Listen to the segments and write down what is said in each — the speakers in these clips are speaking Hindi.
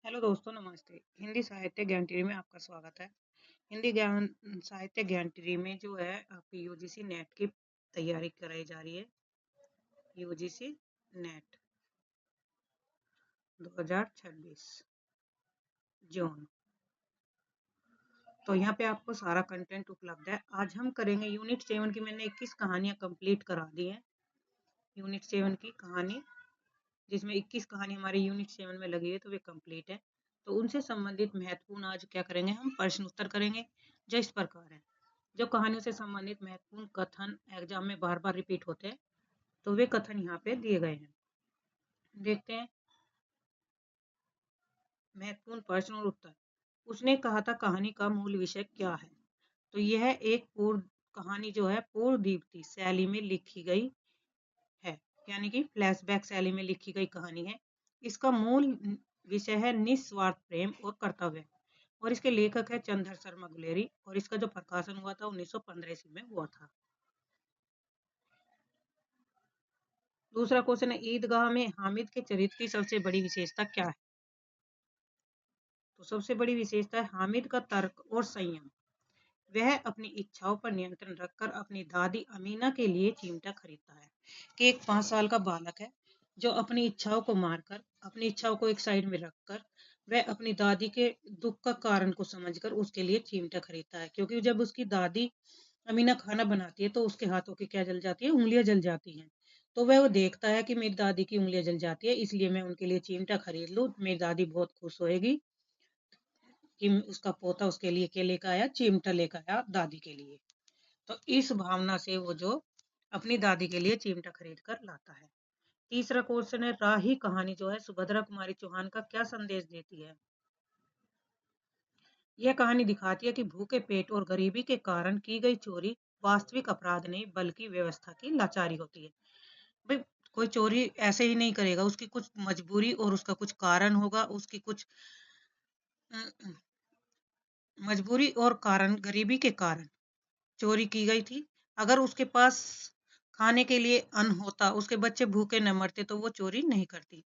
हेलो दोस्तों, नमस्ते। हिंदी साहित्य ज्ञान टीवी में आपका स्वागत है। हिंदी ज्ञान साहित्य ज्ञान टीवी में जो है आपकी यूजीसी नेट की तैयारी कराई जा रही है। यूजीसी नेट 2026 जून। तो यहाँ पे आपको सारा कंटेंट उपलब्ध है। आज हम करेंगे यूनिट 7 की। मैंने 21 कहानियां कंप्लीट करा दी हैं। यूनिट 7 की कहानी, जिसमें 21 कहानी हमारी यूनिट 7 में लगी है, तो वे कंप्लीट है। तो उनसे संबंधित महत्वपूर्ण आज क्या करेंगे, हम प्रश्न उत्तर करेंगे जो इस प्रकार है। जो कहानियों से संबंधित महत्वपूर्ण कथन एग्जाम में बार बार रिपीट होते हैं, तो वे कथन यहाँ पे दिए गए हैं। देखते हैं महत्वपूर्ण प्रश्न और उत्तर। उसने कहा था कहानी का मूल विषय क्या है। तो यह एक पूर्व कहानी जो है पूर्व दीप्ति शैली में लिखी गई है, यानी कि फ्लैशबैक शैली में लिखी गई कहानी है। इसका मूल विषय है निस्वार्थ प्रेम और कर्तव्य, और इसके लेखक है चंद्र शर्मा गुलेरी, और इसका जो प्रकाशन हुआ था 1915 ईस्वी में हुआ था। दूसरा क्वेश्चन है, ईदगाह में हामिद के चरित्र की सबसे बड़ी विशेषता क्या है। तो सबसे बड़ी विशेषता है हामिद का तर्क और संयम। वह अपनी इच्छाओं पर नियंत्रण रखकर अपनी दादी अमीना के लिए चिमटा खरीदता है। कि एक 5 साल का बालक है जो अपनी इच्छाओं को मारकर, अपनी इच्छाओं को एक साइड में रखकर, वह अपनी दादी के दुख का कारण को समझकर उसके लिए चिमटा खरीदता है। क्योंकि जब उसकी दादी अमीना खाना बनाती है तो उसके हाथों की क्या जल जाती है, उंगलियां जल जाती हैं। तो वह वो देखता है कि मेरी दादी की उंगलियां जल जाती है, इसलिए मैं उनके लिए चिमटा खरीद लूं, मेरी दादी बहुत खुश होएगी कि उसका पोता उसके लिए क्या लेकर आया, चिमटा लेकर आया दादी के लिए। तो इस भावना से वो जो अपनी दादी के लिए चिमटा खरीद कर लाता है। तीसरा क्वेश्चन है, राही कहानी जो है सुभद्रा कुमारी चौहान का क्या संदेश देती है। यह कहानी दिखाती है कि भूखे पेट और गरीबी के कारण की गई चोरी वास्तविक अपराध नहीं बल्कि व्यवस्था की लाचारी होती है। भाई, कोई चोरी ऐसे ही नहीं करेगा, उसकी कुछ मजबूरी और उसका कुछ कारण होगा, उसकी कुछ मजबूरी और कारण, गरीबी के कारण चोरी की गई थी। अगर उसके पास खाने के लिए अन्न होता, उसके बच्चे भूखे न मरते, तो वो चोरी नहीं करती।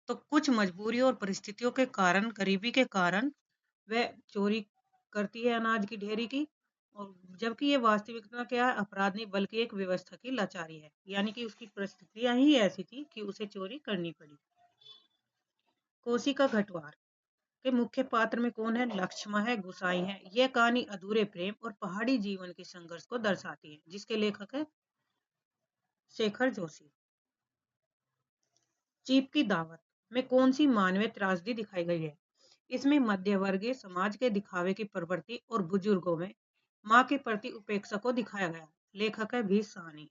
तो कुछ मजबूरी और परिस्थितियों के कारण, गरीबी के कारण वह चोरी करती है अनाज की ढेरी की। और जबकि ये वास्तविकता क्या है, अपराध नहीं बल्कि एक व्यवस्था की लाचारी है, यानी कि उसकी परिस्थितियां ही ऐसी थी कि उसे चोरी करनी पड़ी। कोसी का घटवार के मुख्य पात्र में कौन है, लक्ष्मण है, गुसाई है। यह कहानी अधूरे प्रेम और पहाड़ी जीवन के संघर्ष को दर्शाती है, जिसके लेखक है शेखर जोशी। चीप की दावत में कौन सी मानवीय त्रासदी दिखाई गई है। इसमें मध्यवर्गीय समाज के दिखावे की प्रवृत्ति और बुजुर्गों में मां के प्रति उपेक्षा को दिखाया गया। लेखक है भी साहनी।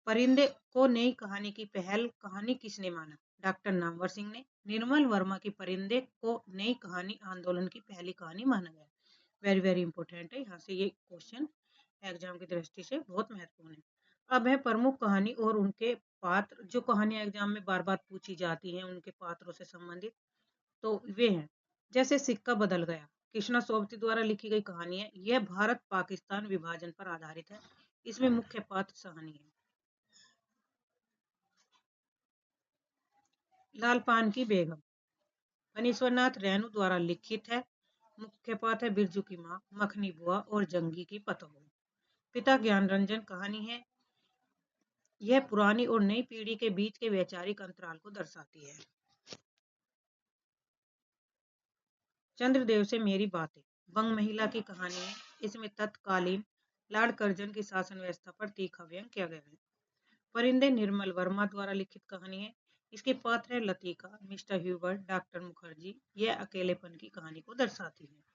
परिंदे को नई कहानी की पहल कहानी किसने माना। डॉक्टर नामवर सिंह ने। निर्मल वर्मा की परिंदे को नई कहानी आंदोलन की पहली कहानी माना गया। वेरी वेरी इंपॉर्टेंट है, यहाँ से ये क्वेश्चन एग्जाम की दृष्टि से बहुत महत्वपूर्ण है। अब है प्रमुख कहानी और उनके पात्र। जो कहानियां एग्जाम में बार बार पूछी जाती हैं उनके पात्रों से संबंधित, तो वे हैं जैसे सिक्का बदल गया, कृष्णा सोबती द्वारा लिखी गई कहानी है। यह भारत पाकिस्तान विभाजन पर आधारित है। इसमें मुख्य पात्र सहानी है। लाल पान की बेगम फणीश्वरनाथ रेणु द्वारा लिखित है। मुख्य पात्र है बिरजू की माँ, मखनी बुआ और जंगी की पतोहू। पिता ज्ञान रंजन कहानी है। यह पुरानी और नई पीढ़ी के बीच के वैचारिक अंतराल को दर्शाती है। चंद्रदेव से मेरी बातें बंग महिला की कहानी है। इसमें तत्कालीन लॉर्ड कर्जन की शासन व्यवस्था पर तीखा व्यंग किया गया है। परिंदे निर्मल वर्मा द्वारा लिखित कहानी है। इसके पात्र है Latika, mister Hubert, doctor Mukherjee. यह अकेलेपन की कहानी को दर्शाती है।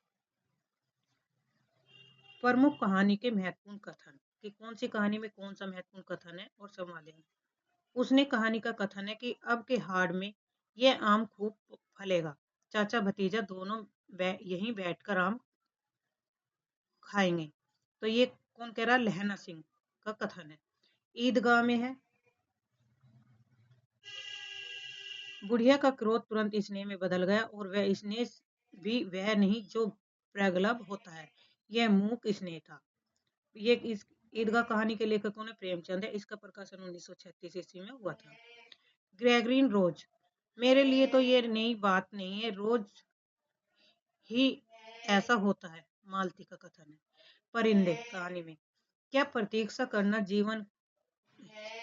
प्रमुख कहानी के महत्वपूर्ण कथन कि कौन सी कहानी में कौन सा महत्वपूर्ण कथन है और संवाद है। उसने कहानी का कथन है कि अब के हाड़ में यह आम खूब फलेगा। चाचा भतीजा दोनों यहीं बैठकर आम खाएंगे। तो ये कौन कह रहा है, लहना सिंह का कथन है। ईदगाह में है, बुढ़िया का क्रोध तुरंत स्नेह में बदल गया और वह स्नेह भी वह नहीं जो प्रगल्भ होता है, यह मूक स्नेह था। ये इस ईदगाह कहानी के लेखकों ने प्रेमचंद है। इसका प्रकाशन 1936 ईस्वी में हुआ था। ग्रेगरीन रोज, मेरे लिए तो ये नई बात नहीं है, रोज ही ऐसा होता है। मालती का कथन है। परिंदे कहानी में क्या प्रतीक्षा करना जीवन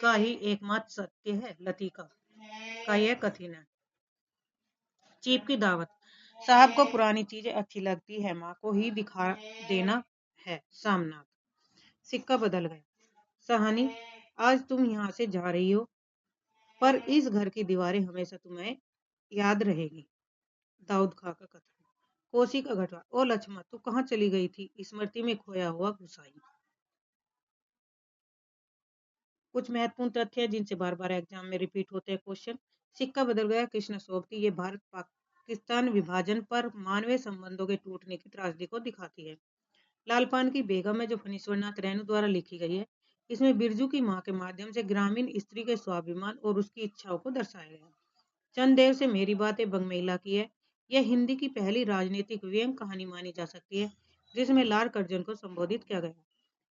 का ही एकमात्र सत्य है? लतिका का यह कथन है। चीप की दावत, साहब को पुरानी चीजें अच्छी लगती है, माँ को ही दिखा देना है। सामनाथ, सिक्का बदल गया। सहानी, आज तुम यहाँ से जा रही हो, पर इस घर की दीवारें हमेशा तुम्हें याद रहेगी। दाऊद खां का कथन। कोसी का घटवा, ओ लक्ष्मण तू कहाँ चली गई थी? स्मृति में खोया हुआ गुसाई। कुछ महत्वपूर्ण तथ्य है जिनसे बार बार एग्जाम में रिपीट होते हैं क्वेश्चन। सिक्का बदल गया, कृष्ण सोबती, ये भारत पाकिस्तान विभाजन पर मानवीय संबंधों के टूटने की त्रासदी को दिखाती है। लालपान की बेगम है जो फणीश्वरनाथ रेणु द्वारा लिखी गई है। इसमें बिरजू की मां के माध्यम से ग्रामीण स्त्री के स्वाभिमान और उसकी इच्छाओं को दर्शाया गया है। चंदेव से मेरी बातें बंगमेला की है। यह हिंदी की पहली राजनीतिक व्यंग्य कहानी मानी जा सकती है जिसमें लाल कर्जन को संबोधित किया गया।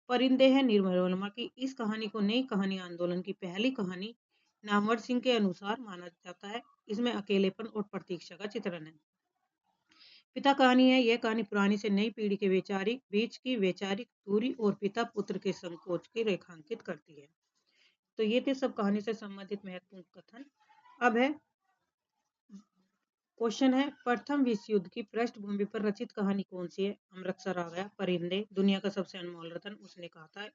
परिंदे हैं निर्मल वर्मा की। इस कहानी को नई कहानी आंदोलन की पहली कहानी नामवर सिंह के अनुसार माना जाता है। इसमें अकेलेपन और प्रतीक्षा का चित्रण है। पिता कहानी है। यह कहानी पुरानी से नई पीढ़ी के वैचारिक बीच की वैचारिक दूरी और पिता पुत्र के संकोच की रेखांकित करती है। तो ये थे सब कहानी से संबंधित महत्वपूर्ण कथन। अब है क्वेश्चन है, प्रथम विश्व युद्ध की पृष्ठभूमि पर रचित कहानी कौन सी है? अमृतसर आ गया। परिंदे, दुनिया का सबसे अनमोल रतन, उसने कहा था।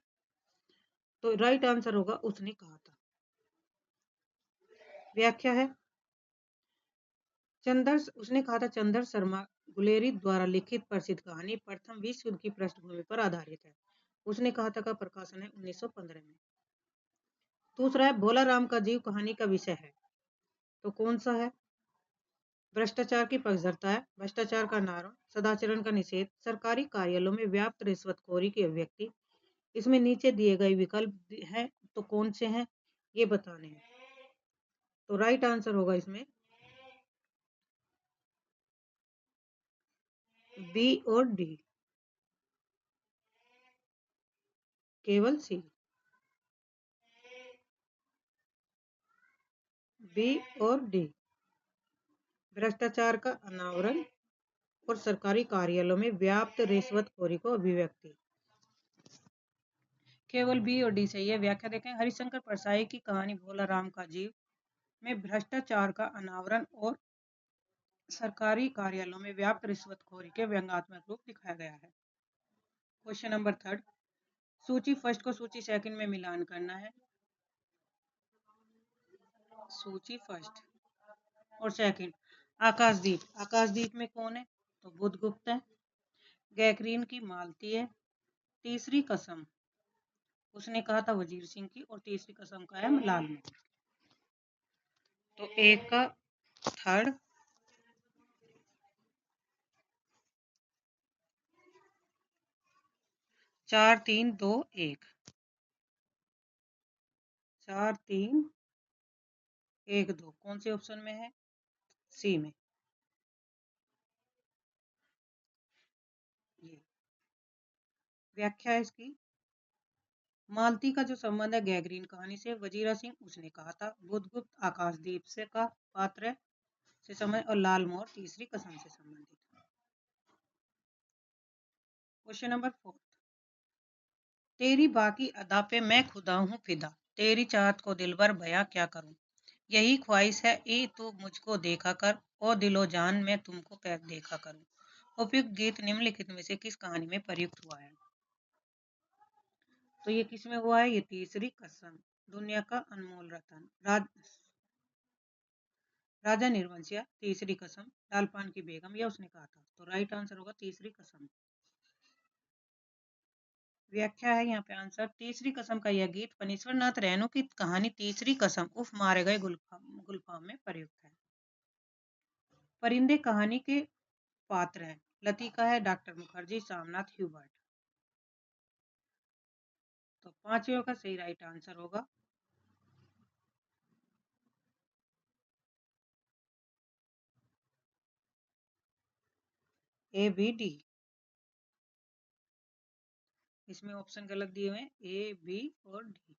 तो राइट आंसर होगा उसने कहा था। व्याख्या है, चंदर, उसने कहा था चंदर शर्मा गुलेरी द्वारा लिखित प्रसिद्ध कहानी प्रथम विश्व युद्ध की पृष्ठभूमि पर आधारित है। उसने कहा था का प्रकाशन है 1915 में। दूसरा है, भोला राम का जीव कहानी का विषय है। तो कौन सा है? भ्रष्टाचार की पक्षधरता है। भ्रष्टाचार का नारा, सदाचरण का निषेध, सरकारी कार्यालयों में व्याप्त रिश्वतखोरी की अभिव्यक्ति। इसमें नीचे दिए गए विकल्प हैं, तो कौन से हैं ये बताने हैं। तो राइट आंसर होगा इसमें बी और डी, केवल सी। बी और डी, भ्रष्टाचार का अनावरण और सरकारी कार्यालयों में व्याप्त रिश्वतखोरी को अभिव्यक्ति। केवल बी और डी सही है। व्याख्या देखें, हरिशंकर परसाई की कहानी भोला राम का जीव में भ्रष्टाचार का अनावरण और सरकारी कार्यालयों में व्याप्त रिश्वतखोरी के व्यंग्यात्मक रूप दिखाया गया है। क्वेश्चन नंबर थर्ड, सूची फर्स्ट को सूची सेकंड में मिलान करना है। सूची फर्स्ट और सेकंड। आकाशदीप, आकाशदीप में कौन है? तो बुधगुप्त है। गैकरीन की मालती है। तीसरी कसम, उसने कहा था वजीर सिंह की, और तीसरी कसम का है लाल में। तो एक का थर्ड, 4 3 2 1, 4 3 1 2 कौन से ऑप्शन में है? सी में। ये व्याख्या है इसकी, मालती का जो संबंध है गैगरीन कहानी से, वजीरा सिंह उसने कहा था, बुधगुप्त आकाशदीप से का पात्र है से संबंध, और लाल मोहर तीसरी कसम से संबंधित। क्वेश्चन नंबर 4, तेरी बाकी अदा पे मैं खुदा हूँ फिदा, तेरी चाहत को दिलबर बयां क्या करूं, यही ख्वाहिश है ए तो मुझको देखा कर, ओ दिलो जान मैं तुमको देखा करूं। उपयुक्त गीत निम्नलिखित में से किस कहानी में प्रयुक्त हुआ है? तो ये किस में हुआ है? ये तीसरी कसम, दुनिया का अनमोल रतन, राजा निर्वंशिया, तीसरी कसम, लालपान की बेगम, या उसने कहा था। तो राइट आंसर होगा तीसरी कसम। व्याख्या है यहाँ पे आंसर, तीसरी कसम का यह गीत फणीश्वरनाथ रेणु की कहानी तीसरी कसम उफ मारे गए गुलफाम में प्रयुक्त है। परिंदे कहानी के पात्र हैं। लतिका है डॉक्टर मुखर्जी, सामनाथ ह्यूबर्ट। तो पांचवें का सही राइट आंसर होगा ए बी डी। इसमें ऑप्शन गलत दिए हुए हैं, ए बी और डी।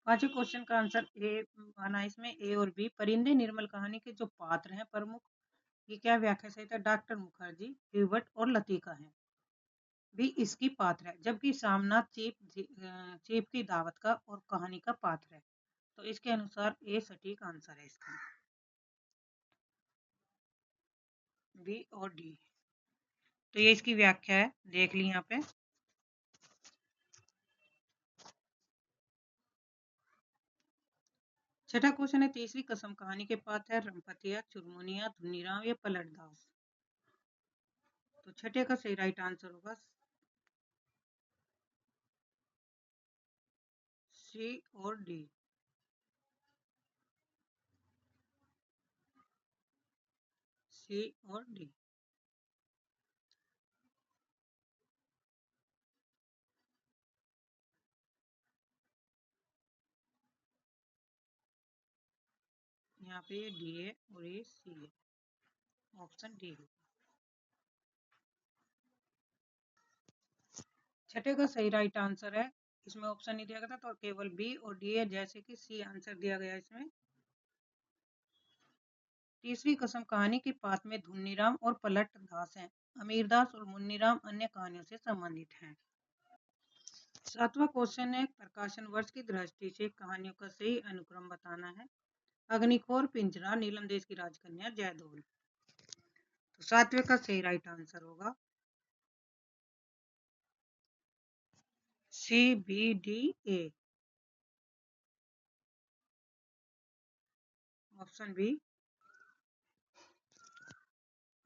पांचवें क्वेश्चन का आंसर ए आना है इसमें, ए और बी। परिंदे निर्मल कहानी के जो पात्र हैं प्रमुख, ये क्या व्याख्या सहित है? डॉक्टर मुखर्जी, हिबर्ट और लतिका है। भी इसकी पात्र है, जबकि सामनाथ चीप की दावत का और कहानी का पात्र है। तो इसके अनुसार ए सटीक आंसर है इसका, बी और डी। तो ये इसकी व्याख्या है, देख ली यहाँ पे। छठा क्वेश्चन है, तीसरी कसम कहानी के पात्र है रमपतिया, चुरमुनिया, धुनीराम या पलटदास। तो छठे का सही राइट आंसर होगा सी और डी। सी और डी। यहाँ पे ये डी है और ये सी है, ऑप्शन डी है। छठे का सही राइट आंसर है, इसमें ऑप्शन नहीं दिया गया था तो केवल बी और डी है, जैसे कि सी आंसर दिया गया इसमें। तीसरी कसम कहानी के पात्र में धुन्नीराम और पलट दास हैं। अमीरदास और मुन्नीराम अन्य कहानियों से संबंधित हैं। सातवां क्वेश्चन है, प्रकाशन वर्ष की दृष्टि से कहानियों का सही अनुक्रम बताना है। अग्निखोर, पिंजरा, नीलम देश की राजकन्या, जयदोल। तो सातवें का सही राइट आंसर होगा सी, बी, डी, ए, ऑप्शन बी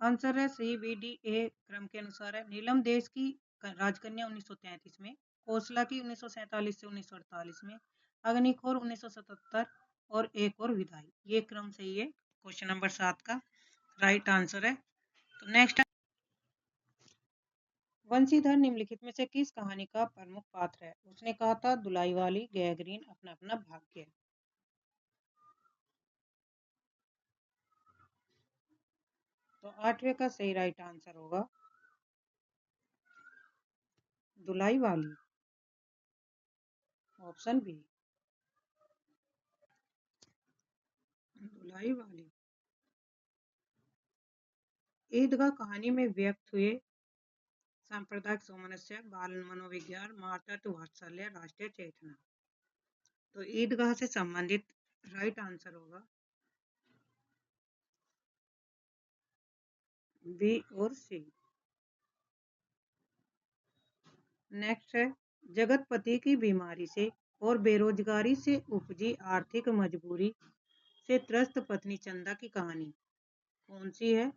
आंसर है। सी, बी, डी, ए क्रम के अनुसार है। नीलम देश की राजकन्या 1933 में, कोसला की 1947 से 1948 में, अग्निखोर 1977 और एक और विदाई। ये क्रम सही है क्वेश्चन नंबर 7 का राइट आंसर है। तो नेक्स्ट, वंशीधर निम्नलिखित में से किस कहानी का प्रमुख पात्र है? उसने कहा था, दुलाई वाली, गैगरीन, अपना अपना भाग्य। तो आठवें का सही राइट आंसर होगा दुलाई वाली, ऑप्शन बी, दुलाई वाली। ईदगाह कहानी में व्यक्त हुए सांप्रदायिक सामंजस्य, बाल मनोविज्ञान, मातृत्व, वात्सल्य, राष्ट्रीय चेतना। तो ईदगाह से संबंधित राइट आंसर होगा बी और सी। नेक्स्ट है, जगतपति की बीमारी से और बेरोजगारी से उपजी आर्थिक मजबूरी से त्रस्त पत्नी चंदा की कहानी कौन सी है?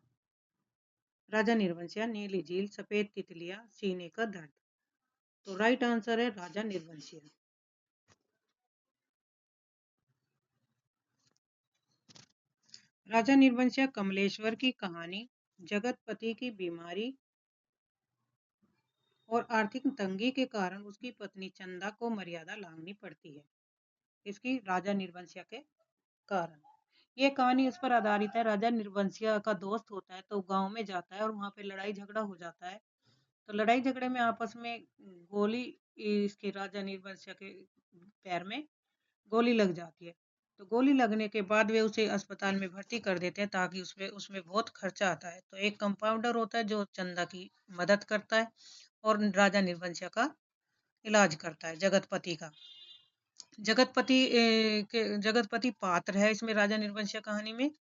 राजा निर्वंशिया, नीली झील, सफेद तितलिया, सीने का दर्द। तो राइट आंसर है राजा निर्वंशिया। राजा निर्वंशिया कमलेश्वर की कहानी जगतपति की बीमारी और आर्थिक तंगी के कारण उसकी पत्नी चंदा को मर्यादा लांघनी पड़ती है, इसकी राजा निर्वंशिया के कारण। ये कहानी इस पर आधारित है, राजा निर्वंशिया का दोस्त होता है तो गांव में जाता है और वहां पे लड़ाई झगड़ा हो जाता है। तो लड़ाई झगड़े में आपस में गोली, इसके राजा निर्वंशिया के पैर में गोली लग जाती है। तो गोली लगने के बाद वे उसे अस्पताल में भर्ती कर देते हैं, ताकि उसमें उसमें बहुत खर्चा आता है। तो एक कंपाउंडर होता है जो चंदा की मदद करता है और राजा निर्वंशिया का इलाज करता है, जगतपति का। जगतपति पात्र है इसमें राजा निर्वंशिया कहानी में।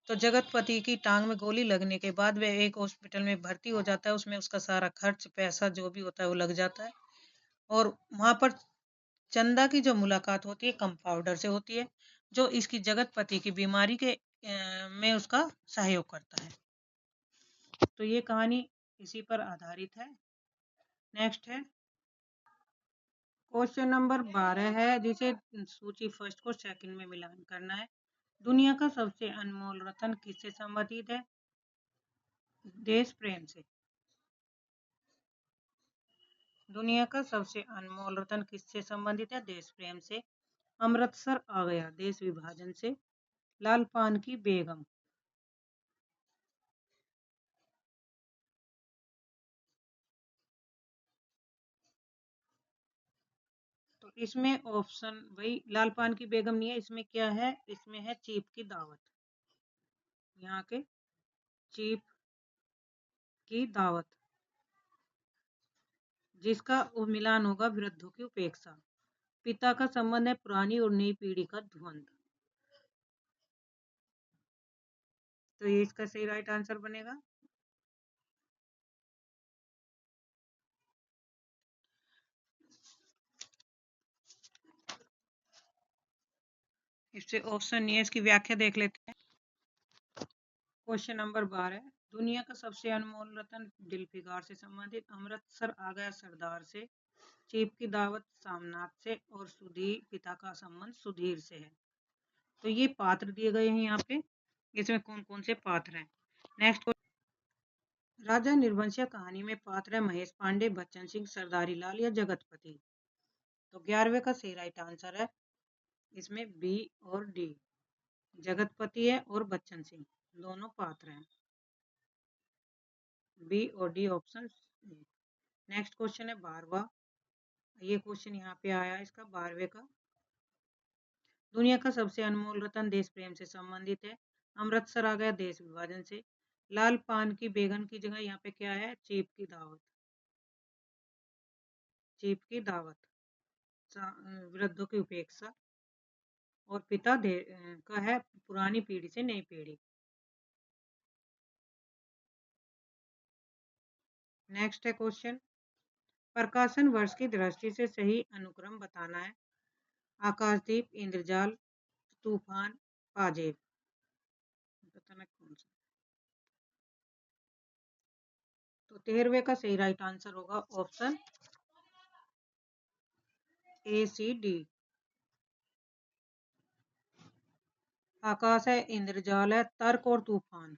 तो जगतपति की टांग में गोली लगने के बाद वह एक हॉस्पिटल में भर्ती हो जाता है, उसमें उसका सारा खर्च पैसा जो भी होता है वो लग जाता है। और वहां पर चंदा की जो मुलाकात होती है कंपाउंडर से होती है, जो इसकी जगतपति की बीमारी के में उसका सहयोग करता है। तो ये कहानी इसी पर आधारित है। नेक्स्ट है क्वेश्चन नंबर 12 है, जिसे सूची फर्स्ट को सेकंड में मिलान करना है। दुनिया का सबसे अनमोल रत्न किससे संबंधित है? देश प्रेम से। दुनिया का सबसे अनमोल रत्न किससे संबंधित है? देश प्रेम से। अमृतसर आ गया देश विभाजन से। लाल पान की बेगम। तो इसमें ऑप्शन वही लाल पान की बेगम नहीं है, इसमें क्या है, इसमें है चीफ की दावत, यहाँ के चीफ की दावत, जिसका मिलान होगा वृद्धों की उपेक्षा। पिता का संबंध है पुरानी और नई पीढ़ी का द्वंद। तो ये इसका सही राइट आंसर बनेगा। इससे ऑप्शन नहीं है, इसकी व्याख्या देख लेते हैं। क्वेश्चन नंबर 12, दुनिया का सबसे अनमोल रत्न दिलफिगार से संबंधित, अमृतसर आ गया सरदार से, चीफ की दावत सामनाथ से, और सुधीर पिता का संबंध सुधीर से है। तो ये पात्र दिए गए हैं यहाँ पे, इसमें कौन कौन से पात्र हैं। नेक्स्ट, राजा निर्वंशिया कहानी में पात्र है महेश पांडे, बच्चन सिंह, सरदारी लाल या जगतपति। तो 11वें का सही राइट आंसर है इसमें बी और डी, जगतपति है और बच्चन सिंह दोनों पात्र हैं, बी और डी ऑप्शन। नेक्स्ट क्वेश्चन है 12वां, ये क्वेश्चन यहाँ पे आया इसका 12वें का, दुनिया का सबसे अनमोल रत्न देश प्रेम से संबंधित है, अमृतसर आ गया देश विभाजन से, लाल पान की बेगम की जगह यहाँ पे क्या है, चीफ की दावत, चीफ की दावत, वृद्धों की उपेक्षा, और पिता का है पुरानी पीढ़ी से नई पीढ़ी। नेक्स्ट है क्वेश्चन, प्रकाशन वर्ष की दृष्टि से सही अनुक्रम बताना है, आकाशदीप, इंद्रजाल, तूफान, पाजेब, बताना कौन सा। तो 13वें का सही राइट आंसर होगा ऑप्शन ए सी डी, आकाश है, इंद्रजाल है, तर्क और तूफान।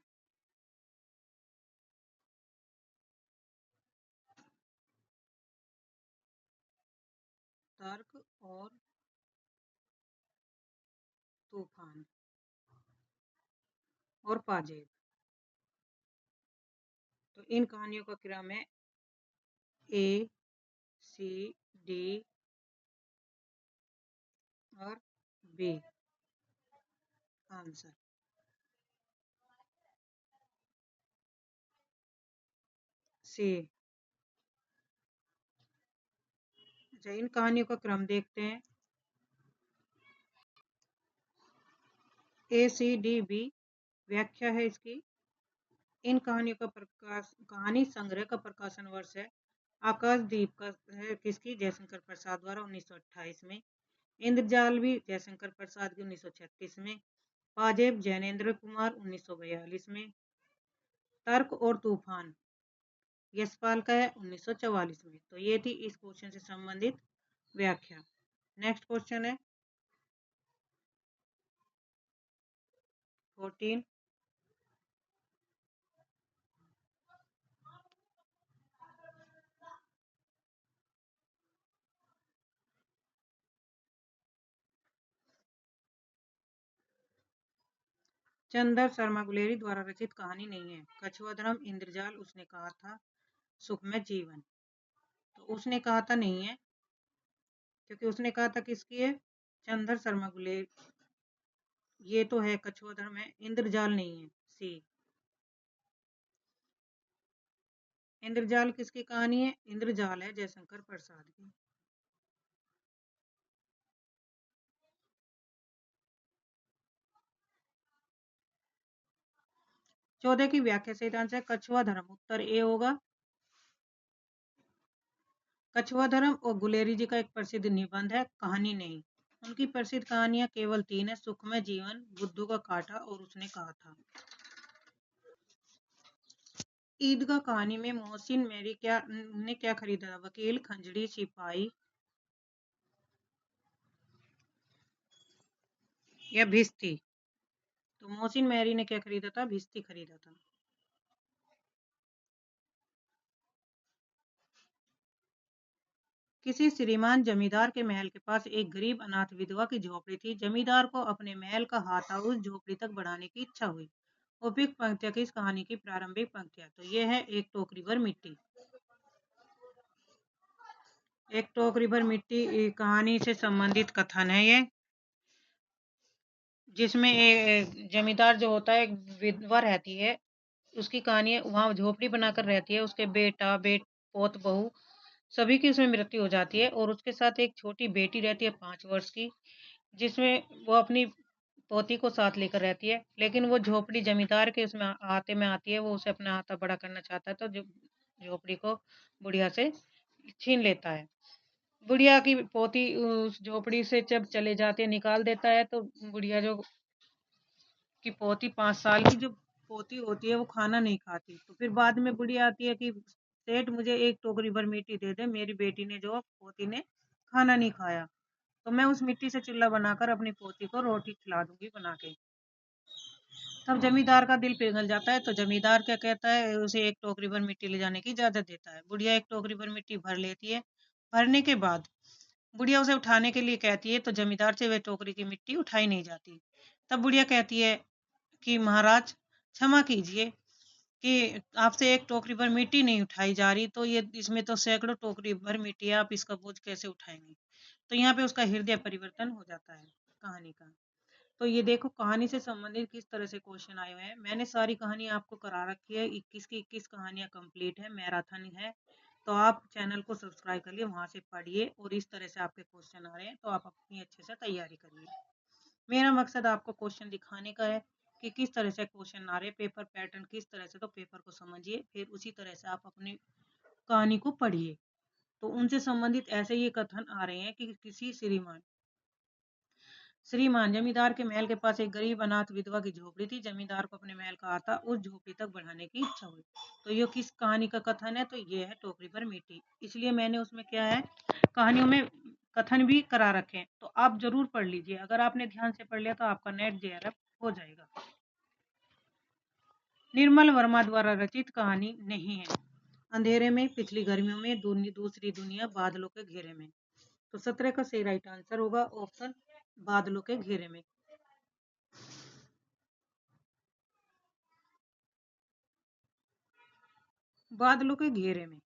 तर्क और तूफान और पाजेब। तो इन कहानियों का क्रम है ए सी डी और बी आंसर। सी। अच्छा, इन कहानियों का क्रम देखते हैं, ए सी डी बी। व्याख्या है इसकी, इन कहानियों का प्रकाश, कहानी संग्रह का प्रकाशन वर्ष है आकाशदीप का है किसकी, जयशंकर प्रसाद द्वारा 1928 में, इंद्रजाल भी जयशंकर प्रसाद की 1936 में, पाजेब जैनेन्द्र कुमार 1942 में, तर्क और तूफान यशपाल का है 1944 में। तो ये थी इस क्वेश्चन से संबंधित व्याख्या। नेक्स्ट क्वेश्चन है 14, चंदर शर्मा गुलेरी द्वारा रचित कहानी नहीं है, कछुआधर्म, इंद्रजाल, उसने कहा था, सुखमय जीवन। तो उसने कहा था नहीं है, क्योंकि उसने कहा था किसकी है, चंदर शर्मा गुलेरी, ये तो है कछुआधर्म है, इंद्रजाल नहीं है, सी। इंद्रजाल किसकी कहानी है, इंद्रजाल है जयशंकर प्रसाद की। चौदह की व्याख्या से आंसर कछुआ धर्म, उत्तर ए होगा। कछुआ धर्म और गुलेरी जी का एक प्रसिद्ध निबंध है, कहानी नहीं। उनकी प्रसिद्ध कहानियां केवल 3 है, सुखमय जीवन, बुद्धू का काटा और उसने कहा था। ईदगाह कहानी में मोहसिन मेरी ने क्या खरीदा था, वकील, खंजड़ी, सिपाही या भिस्ती। तो मोहसिन मेरी ने क्या खरीदा था, भिस्ती खरीदा था। किसी श्रीमान जमींदार के महल के पास एक गरीब अनाथ विधवा की झोपड़ी थी, जमींदार को अपने महल का हाथा उस झोपड़ी तक बढ़ाने की इच्छा हुई। उपयुक्त पंक्तियां किस कहानी की प्रारंभिक पंक्तियां। तो ये है एक टोकरी भर मिट्टी। एक टोकरी भर मिट्टी कहानी से संबंधित कथन है ये, जिसमें जमींदार जो होता है, एक विधवा रहती है, उसकी कहानी है। वहाँ झोपड़ी बनाकर रहती है, उसके बेटा पोत बहू सभी की उसमें मृत्यु हो जाती है, और उसके साथ एक छोटी बेटी रहती है 5 वर्ष की, जिसमें वो अपनी पोती को साथ लेकर रहती है। लेकिन वो झोपड़ी जमींदार के उसमें आते में आती है, वो उसे अपना हाथा बड़ा करना चाहता है, तो झोपड़ी को बुढ़िया से छीन लेता है। बुढ़िया की पोती उस झोपड़ी से जब चले जाते निकाल देता है, तो बुढ़िया जो की पोती 5 साल की जो पोती होती है वो खाना नहीं खाती। तो फिर बाद में बुढ़िया आती है कि सेठ मुझे एक टोकरी भर मिट्टी दे दे, मेरी बेटी ने जो पोती ने खाना नहीं खाया, तो मैं उस मिट्टी से चूल्हा बनाकर अपनी पोती को रोटी खिला दूंगी बना के। तब जमींदार का दिल पिघल जाता है, तो जमींदार क्या कहता है, उसे एक टोकरी भर मिट्टी ले जाने की इजाजत देता है। बुढ़िया एक टोकरी भर मिट्टी भर लेती है। भरने के बाद बुढ़िया उसे उठाने के लिए कहती है, तो जमींदार से वह टोकरी की मिट्टी उठाई नहीं जाती। तब बुढ़िया कहती है कि महाराज क्षमा कीजिए कि आपसे एक टोकरी भर मिट्टी नहीं उठाई जा रही, तो ये इसमें तो सैकड़ों टोकरी भर मिट्टी है, आप इसका बोझ कैसे उठाएंगे। तो यहाँ पे उसका हृदय परिवर्तन हो जाता है कहानी का। तो ये देखो कहानी से संबंधित किस तरह से क्वेश्चन आए हुए हैं। मैंने सारी कहानी आपको करा रखी है, 21 की 21 कहानियां कंप्लीट है, मैराथन है। तो आप चैनल को सब्सक्राइब करिए, वहां से पढ़िए, और इस तरह से आपके क्वेश्चन आ रहे हैं तो आप अपनी अच्छे से तैयारी करिए। मेरा मकसद आपको क्वेश्चन दिखाने का है कि किस तरह से क्वेश्चन आ रहे हैं, पेपर पैटर्न किस तरह से, तो पेपर को समझिए, फिर उसी तरह से आप अपनी कहानी को पढ़िए। तो उनसे संबंधित ऐसे ये कथन आ रहे हैं कि किसी श्रीमान जमींदार के महल के पास एक गरीब अनाथ विधवा की झोपड़ी थी। जमींदार को अपने महल का आता उस झोपड़ी तक बढ़ाने की इच्छा हुई। तो ये किस कहानी का कथन है, तो ये है टोकरी पर मिट्टी। इसलिए मैंने उसमें क्या है, कहानियों में कथन भी करा रखे हैं, तो आप जरूर पढ़ लीजिए। अगर आपने ध्यान से पढ़ लिया तो आपका नेट जेआरएफ हो जाएगा। निर्मल वर्मा द्वारा रचित कहानी नहीं है। अंधेरे में, पिछली गर्मियों में, दूसरी दुनिया, बादलों के घेरे में। तो 17 का सही राइट आंसर होगा ऑप्शन बादलों के घेरे में। बादलों के घेरे में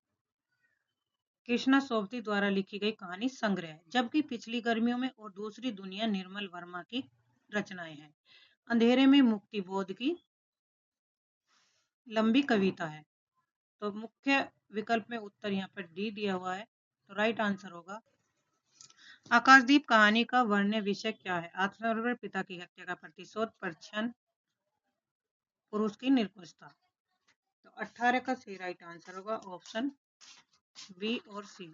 कृष्णा सोबती द्वारा लिखी गई कहानी संग्रह है, जबकि पिछली गर्मियों में और दूसरी दुनिया निर्मल वर्मा की रचनाएं हैं। अंधेरे में मुक्ति बोध की लंबी कविता है। तो मुख्य विकल्प में उत्तर यहाँ पर डी दिया हुआ है, तो राइट आंसर होगा। आकाशदीप कहानी का वर्ण्य विषय क्या है? आत्मनिर्भर पिता की हत्या का प्रतिशोध, परछन, पुरुष की निरंकुशता। तो 18 का सही राइट आंसर होगा ऑप्शन बी और सी।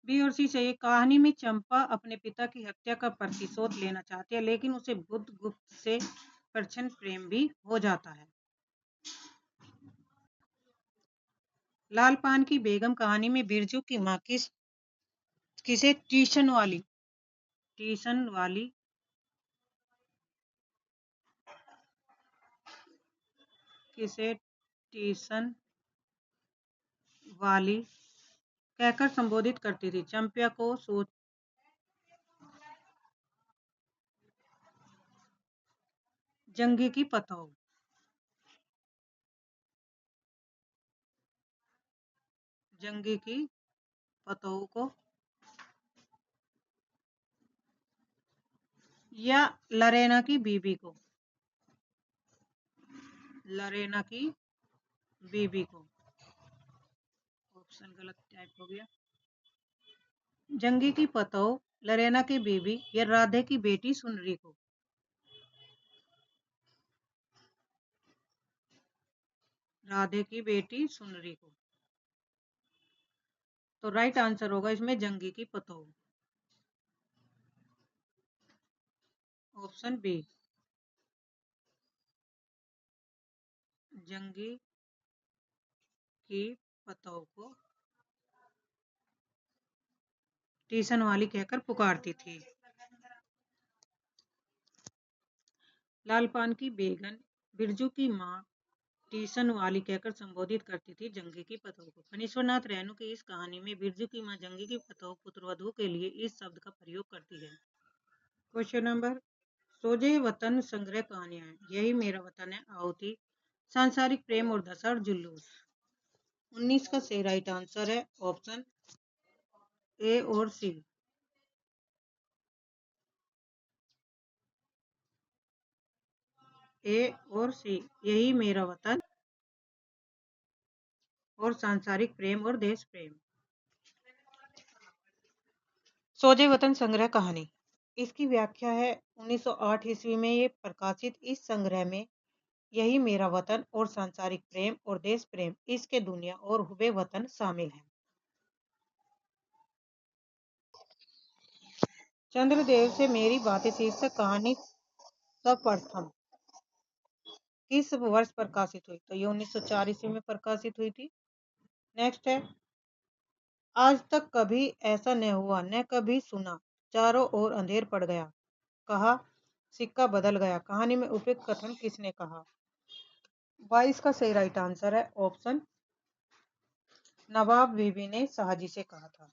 बी और सी चाहिए। कहानी में चंपा अपने पिता की हत्या का प्रतिशोध लेना चाहती है, लेकिन उसे बुद्धगुप्त से प्रचंड प्रेम भी हो जाता है। लाल पान की बेगम कहानी में बिरजू की माँ किसे ट्यूशन वाली किसे ट्यूशन वाली कहकर संबोधित करती थी? चंपा को जंगी की पतोह, जंगी की पतोह को, या लरेना की बीबी को? लरेना की बीबी को। ऑप्शन गलत टाइप हो गया। जंगी की पतोह, लरेना की बीबी, या राधे की बेटी सुनरी को? राधे की बेटी सुनरी को। तो राइट आंसर होगा इसमें जंगी की पतोह, ऑप्शन बी। जंगी की पतोह को ट्यूशन वाली कहकर पुकारती थी। लाल पान की बेगन बिरजू की माँ ट्यूशन वाली कहकर संबोधित करती थी जंगी की पतोह को। फणीश्वरनाथ रेणु की इस कहानी में बिरजू की माँ जंगी की पतोह पुत्रवधू के लिए इस शब्द का प्रयोग करती है। क्वेश्चन नंबर, सोजे वतन संग्रह कहानियां हैं। यही मेरा वतन है, आहुति, सांसारिक प्रेम और दशा और जुलूस। 19 का सही राइट आंसर है ऑप्शन ए और सी। ए और सी, यही मेरा वतन और सांसारिक प्रेम और देश प्रेम। सोजे वतन संग्रह कहानी, इसकी व्याख्या है 1908 ईस्वी में ये प्रकाशित। इस संग्रह में यही मेरा वतन और सांसारिक प्रेम और देश प्रेम, इसके दुनिया और हुबे वतन शामिल हैं। चंद्रदेव से मेरी बातें शीर्षक कहानी सर्वप्रथम किस वर्ष प्रकाशित हुई? तो ये 1904 ईस्वी में प्रकाशित हुई थी। नेक्स्ट है, आज तक कभी ऐसा न हुआ न कभी सुना, चारों ओर अंधेर पड़ गया, कहा सिक्का बदल गया, कहानी में उपयुक्त कथन किसने कहा? 22 का सही राइट आंसर है ऑप्शन नवाब बीबी ने शाहजी से कहा था।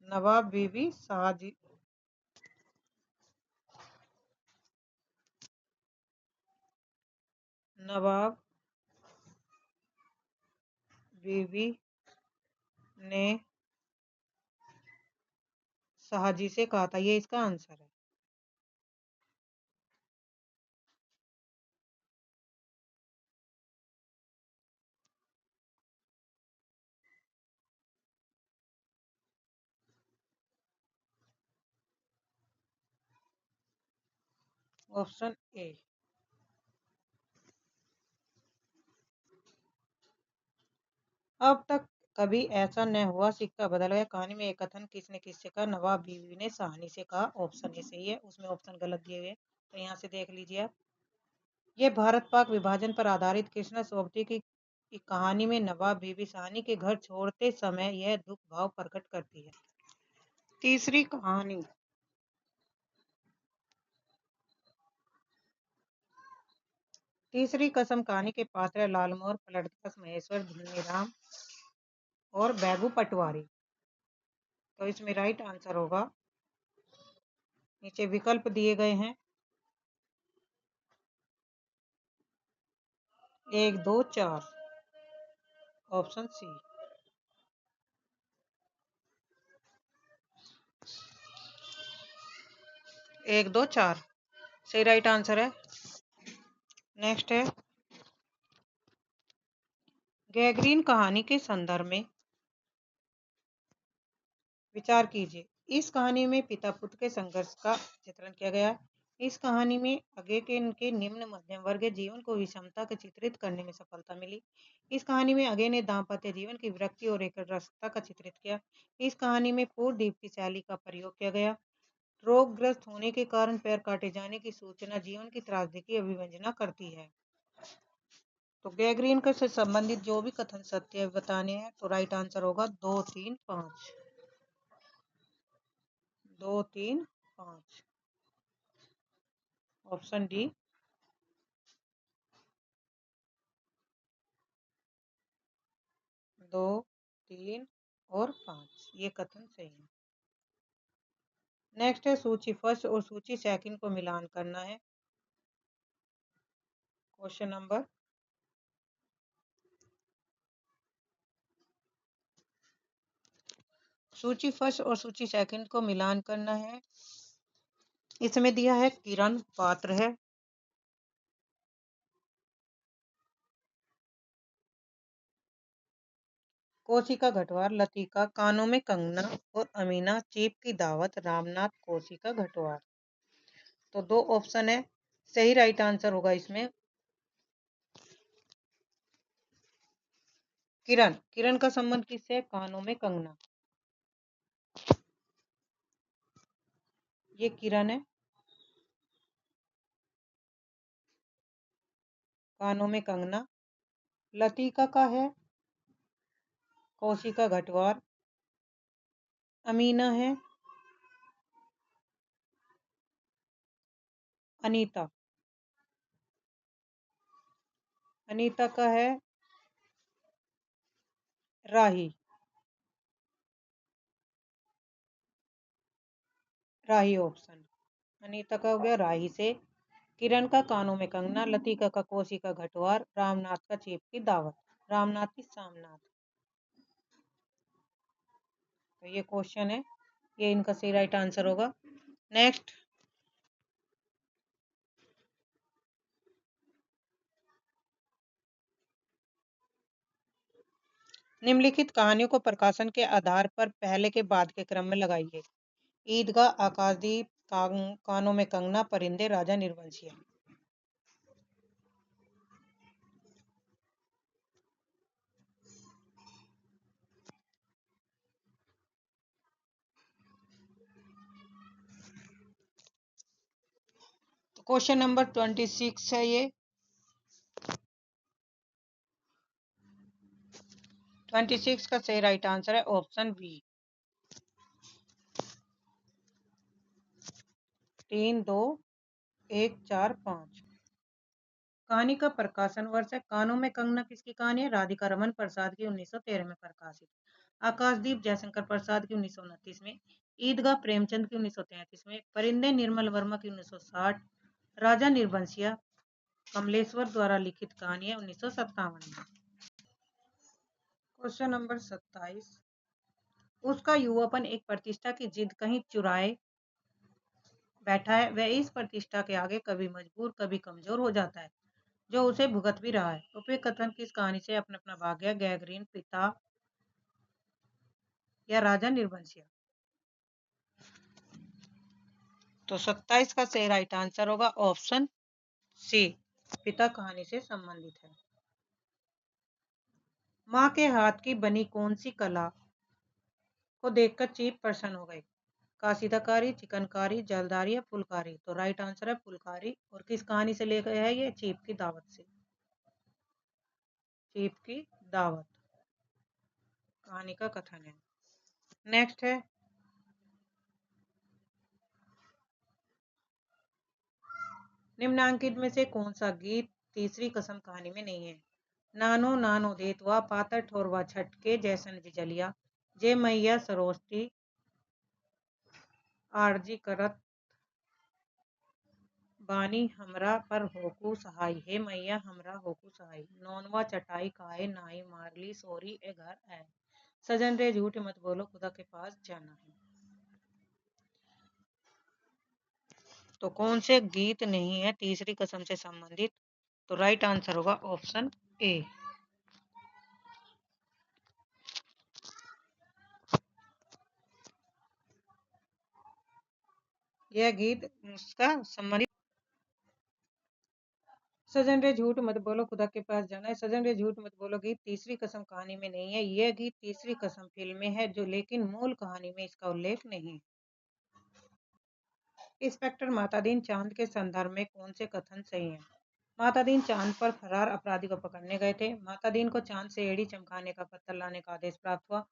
नवाब बीबी शाहजी, नवाब बीबी ने शाहजी से कहा था, ये इसका आंसर है। Option A. अब तक कभी ऐसा न हुआ, सिक्का बदल गया, कहानी में एक कथन किसने किससे कहा? नवाब बीवी ने साहनी से कहा। ऑप्शन ए सही है, उसमें ऑप्शन गलत दिए हुए, तो यहाँ से देख लीजिए आप। ये भारत पाक विभाजन पर आधारित कृष्णा सोबती की कहानी में नवाब बीबी साहनी के घर छोड़ते समय यह दुख भाव प्रकट करती है। तीसरी कहानी, तीसरी कसम कहानी के पात्र लालमोहर, पलटदास, महेश्वर, धनीराम और बैगू पटवारी। तो इसमें राइट आंसर होगा, नीचे विकल्प दिए गए हैं 1 2 4, ऑप्शन सी। 1 2 4 सही राइट आंसर है। नेक्स्ट है, गैगरीन कहानी के संदर्भ में विचार कीजिए। इस कहानी में पिता पुत्र के संघर्ष का चित्रण किया गया है। इस कहानी में आगे के इनके निम्न मध्यम वर्गीय जीवन को विषमता को चित्रित करने में सफलता मिली। इस कहानी में आगे ने दाम्पत्य जीवन की विरक्ति और एकरसता का चित्रित किया। इस कहानी में पूर्वदीप की शैली का प्रयोग किया गया। रोगग्रस्त होने के कारण पैर काटे जाने की सूचना जीवन की त्रासदी की अभिव्यंजना करती है। तो गैगरीन के से संबंधित जो भी कथन सत्य बताने हैं, तो राइट आंसर होगा 2 3 5, 2 3 5, ऑप्शन डी। 2 3 और 5, ये कथन सही है। नेक्स्ट है, सूची फर्स्ट और सूची सेकंड को मिलान करना है। क्वेश्चन नंबर, सूची फर्स्ट और सूची सेकंड को मिलान करना है। इसमें दिया है किरण पात्र है, कोशिका घटवार, लतिका कानों में कंगना और अमीना चीप की दावत, रामनाथ कोशिका घटवार। तो दो ऑप्शन है, सही राइट आंसर होगा इसमें किरण। किरण का संबंध किससे है? कानों में कंगना, ये किरण है, कानों में कंगना। लतिका का है कोशिका घटवार, अमीना है अनीता, अनीता का है राही, राही ऑप्शन। अनीता का हो गया राही से, किरण का कानों में कंगना, लतिका का कोशिका घटवार, रामनाथ का चीप की दावत। रामनाथ की सामनाथ। तो ये क्वेश्चन है, ये इनका सही राइट आंसर होगा। नेक्स्ट, निम्नलिखित कहानियों को प्रकाशन के आधार पर पहले के बाद के क्रम में लगाइए। ईदगाह, आकाशदीप, कानों में कंगना, परिंदे, राजा निर्वंशिया। तो क्वेश्चन नंबर 26 है ये। 26 का सही राइट आंसर है ऑप्शन बी, 3, 2, 1, 4, 5। कहानी का प्रकाशन वर्ष है। कानों में कंगना किसकी कहानी है? राधिका रमन प्रसाद की 1913 में प्रकाशित। आकाशदीप जयशंकर प्रसाद की 1929 में। ईदगाह प्रेमचंद की 1933 में। परिंदे निर्मल वर्मा की 1960। राजा निर्बंसिया कमलेश्वर द्वारा लिखित कहानी है 1957 में। क्वेश्चन नंबर 27, उसका युवापन एक प्रतिष्ठा की जिद कहीं चुराए बैठा है। वह इस प्रतिष्ठा के आगे कभी मजबूर कभी कमजोर हो जाता है, जो उसे भुगत भी रहा है। उपयुक्त कथन किस कहानी से अपना अपना भाग्य? गैगरीन, पिता या राजा निर्बंसिया। तो 27 का सही राइट आंसर होगा ऑप्शन सी, पिता कहानी से संबंधित है। माँ के हाथ की बनी कौन सी कला को देखकर चीफ प्रसन्न हो गए? कासीदाकारी, चिकनकारी, जलदारी या फुलकारी। तो राइट आंसर है फुलकारी। और किस कहानी से ले गया है? ये चीफ की दावत से। चीफ की दावत कहानी का कथन है। नेक्स्ट है, निम्नांकित में से कौन सा गीत तीसरी कसम कहानी में नहीं है? नानो नानो देतवा, पातर ठोरवा छटके, जैसन बिजलिया, जे मैया सरोस्ती, आरजी करत बानी हमरा पर होकू सहाय, हे मैया हमरा होकू सहाय, नौनवा चटाई काहे नाई मारली सोरी ए घर है, सजन रे झूठ मत बोलो खुदा के पास जाना है। तो कौन से गीत नहीं है तीसरी कसम से संबंधित? तो राइट आंसर होगा ऑप्शन ए। यह गीत उसका संबंधित। सजन रे झूठ मत बोलो खुदा के पास जाना है, सजन रे झूठ मत बोलो गीत तीसरी कसम कहानी में नहीं है। यह गीत तीसरी कसम फिल्म में है, जो लेकिन मूल कहानी में इसका उल्लेख नहीं। इंस्पेक्टर मातादीन चांद के संदर्भ में कौन से कथन सही हैं? मातादीन चांद पर फरार अपराधी को पकड़ने गए थे। मातादीन को चांद से एड़ी चमकाने का पत्थर लाने का आदेश प्राप्त हुआ।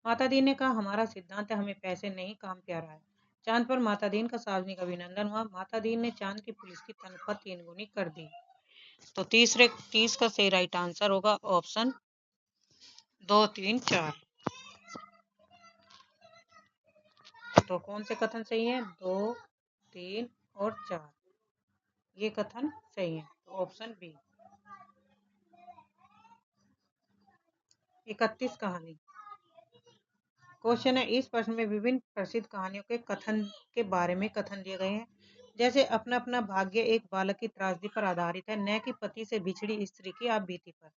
मातादीन ने कहा, हमारा सिद्धांत है, हमें पैसे नहीं काम प्यारा है। चांद पर मातादीन का सार्वजनिक अभिनंदन हुआ। मातादीन ने चांद की पुलिस की तनख्वाह 3 गुनी कर दी। तो 30 का सही राइट आंसर होगा ऑप्शन 2, 3, 4। तो कौन से कथन सही है? 2, 3 और 4, ये कथन सही है। तो ऑप्शन बी। 31 कहानी। क्वेश्चन है, इस प्रश्न में विभिन्न प्रसिद्ध कहानियों के कथन के बारे में कथन दिए गए हैं। जैसे अपना अपना भाग्य एक बालक की त्रासदी पर आधारित है, न कि पति से बिछड़ी स्त्री की आप बीती पर।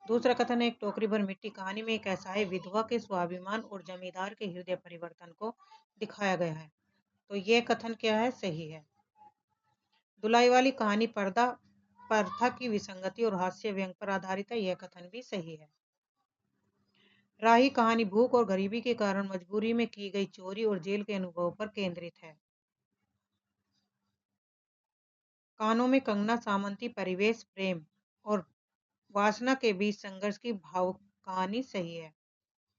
दूसरा कथन है, एक टोकरी भर मिट्टी कहानी में एक ऐसा है विधवा के स्वाभिमान और जमींदार के हृदय परिवर्तन को दिखाया गया है। तो ये कथन क्या है? सही है। धुलाई वाली कहानी पर्दा प्रथा की विसंगति और हास्य व्यंग पर आधारित है, यह कथन भी सही है। राही कहानी भूख और गरीबी के कारण मजबूरी में की गई चोरी और जेल के अनुभव पर केंद्रित है। कानों में कंगना सामंती परिवेश, प्रेम और वासना के बीच संघर्ष की भाव कहानी सही है।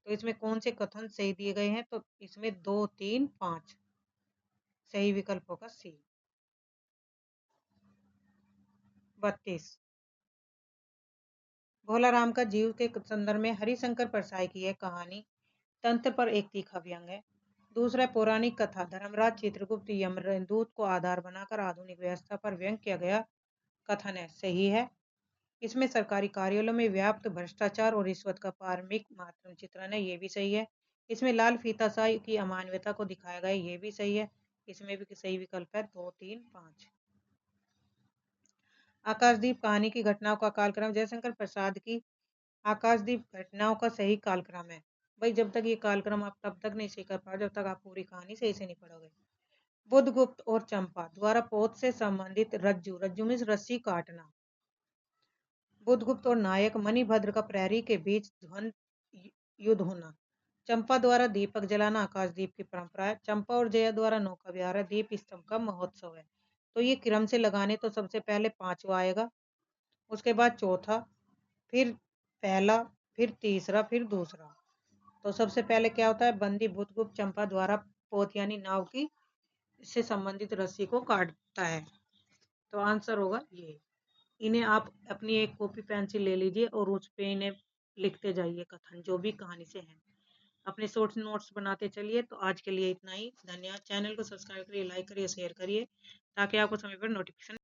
तो इसमें कौन से कथन सही दिए गए हैं? तो इसमें 2, 3, 5 सही विकल्प होगा सी। 32, भोला राम का जीव के संदर्भ में हरिशंकर परसाई की यह कहानी तंत्र पर एक तीखा व्यंग है। दूसरा, पौराणिक कथा धर्मराज चित्रगुप्त यमदूत को आधार बनाकर आधुनिक व्यवस्था पर व्यंग किया गया कथन है, सही है। इसमें सरकारी कार्यालयों में व्याप्त भ्रष्टाचार और रिश्वत का मार्मिक मातम चित्रण है, ये भी सही है। इसमें लाल फीताशाही की अमानवीयता को दिखाया गया है, ये भी सही है। इसमें भी सही विकल्प है 2, 3, 5। आकाशदीप कहानी की घटनाओं का कालक्रम जयशंकर प्रसाद की आकाशदीप घटनाओं का सही कालक्रम है। भाई जब तक ये कालक्रम आप तब तक नहीं सही कर पाओ जब तक आप पूरी कहानी सही से नहीं पढ़ोगे। बुधगुप्त और चंपा द्वारा पोत से संबंधित रज्जु, रज्जु में रस्सी काटना। बुधगुप्त और नायक मणिभद्र का प्रहरी के बीच द्वंद्व युद्ध होना। चंपा द्वारा दीपक जलाना आकाशदीप की परंपरा है। चंपा और जया द्वारा नौका विहार है। दीप स्तंभ का महोत्सव है। तो ये क्रम से लगाने तो सबसे पहले पांचवा आएगा, उसके बाद चौथा, फिर पहला, फिर तीसरा, फिर दूसरा। तो सबसे पहले क्या होता है, बंदी बुधगुप्त चंपा द्वारा पोत यानी नाव की से संबंधित रस्सी को काटता है। तो आंसर होगा ये। इन्हें आप अपनी एक कॉपी पेंसिल ले लीजिए और उस पे इन्हें लिखते जाइए कथन जो भी कहानी से है। अपने शॉर्ट्स नोट्स बनाते चलिए। तो आज के लिए इतना ही। धन्यवाद। चैनल को सब्सक्राइब करिए, लाइक करिए, शेयर करिए ताकि आपको समय पर नोटिफिकेशन